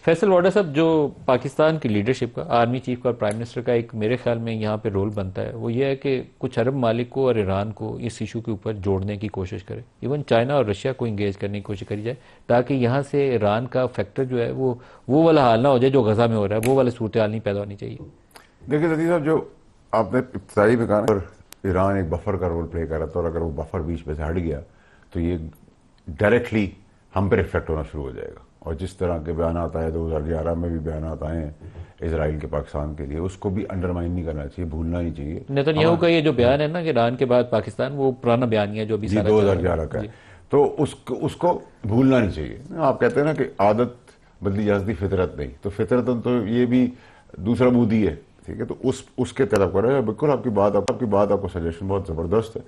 فیصل واڈا صاحب، جو پاکستان کی لیڈرشپ کا، آرمی چیف کا اور پرائم منسٹر کا ایک میرے خیال میں یہاں پہ رول بنتا ہے، وہ یہ ہے کہ کچھ عرب ممالک کو اور ایران کو اس ایشو کے اوپر جوڑنے کی کوشش کرے، ایون چائنا اور رشیا کو انگیج کرنے کی کوشش کری جائے، تاکہ یہاں سے ایران کا فیکٹر جو ہے وہ والا حال نہ ہو جائے جو غزہ میں ہو رہا ہے، وہ والا صورتحال نہیں پیدا ہونی چاہیے۔ دیکھیے لطیف صاحب، جو آپ نے ابتدائی میں کہا نا، ایران ایک بفر کا رول پلے کر رہا تھا، اور اگر وہ بفر بیچ میں سے ہٹ گیا تو یہ ڈائریکٹلی ہم پہ ریفلیکٹ ہونا شروع ہو جائے گا۔ اور جس طرح کے بیانات آئے 2011 میں بھی بیانات آئے ہیں اسرائیل کے پاکستان کے لیے، اس کو بھی انڈرمائن نہیں کرنا چاہیے، بھولنا نہیں چاہیے۔ نیتن یاہو کا یہ جو بیان ہے نا کہ ایران کے بعد پاکستان، وہ پرانا بیان ہی ہے جو ابھی سارا 2011 کا ہے، تو اس کو بھولنا نہیں چاہیے۔ آپ کہتے ہیں نا کہ عادت بدلی جاتی فطرت نہیں، تو فطرت تو یہ بھی دوسرا بودی ہے، ٹھیک ہے؟ تو اس کے طرف کر رہے ہیں۔ بالکل آپ کی بات آپ کو سجیشن بہت زبردست ہے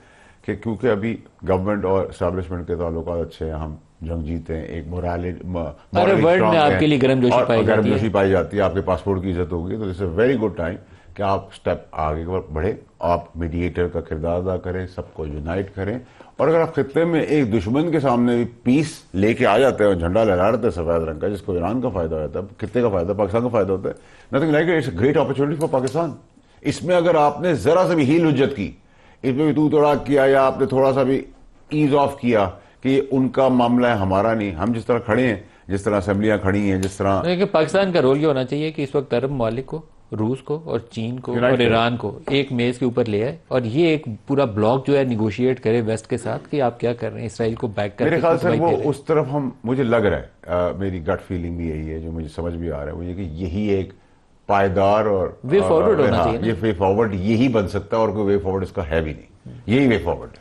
کہ کیونکہ ابھی گورنمنٹ اور اسٹیبلشمنٹ کے تعلقات اچھے ہیں، ہم جنگ جیتے ہیں، ایک ورلڈ میں آپ کے لیے گرم جوشی پائی جاتی ہے، آپ کے پاسپورٹ کی عزت ہوگی، تو it's a very good time کہ آپ اسٹیپ آگے بڑھیں، آپ میڈیٹر کا کردار ادا کریں، سب کو یونائٹ کریں۔ اور اگر آپ خطے میں ایک دشمن کے سامنے بھی پیس لے کے آ جاتے ہیں اور جھنڈا لہرا رہتے ہیں سفید رنگ کا، جس کو ایران کا فائدہ ہوتا ہے، خطے کا فائدہ، پاکستان کا فائدہ ہوتا ہے، nothing like it, it's a great opportunity for Pakistan. اس میں اگر آپ نے ذرا سا بھی ہیل حجت کی، اس میں بھی تو توڑا کیا، یا آپ نے تھوڑا سا بھی ایز آف کیا کہ یہ ان کا معاملہ ہے ہمارا نہیں، ہم جس طرح کھڑے ہیں، جس طرح اسمبلیاں کھڑی ہیں، جس طرح پاکستان کا رول یہ ہونا چاہیے کہ اس وقت عرب ممالک کو، روس کو اور چین کو اور ایران کو ایک میز کے اوپر لے آئے، اور یہ ایک پورا بلاک جو ہے نیگوشیٹ کرے ویسٹ کے ساتھ کہ آپ کیا کر رہے ہیں، اسرائیل کو بیک کر کے۔ میرے خیال سے وہ اس طرف مجھے لگ رہا ہے، میری گٹ فیلنگ بھی یہی ہے، جو مجھے سمجھ بھی آ رہا ہے، وہ یہ کہ یہی ایک پائیدار اور وے فارورڈ ہونا چاہیے، یہ وے فارورڈ یہی بن سکتا ہے، اور کوئی وے فارورڈ اس کا ہے بھی نہیں، یہی وے فارورڈ ہے۔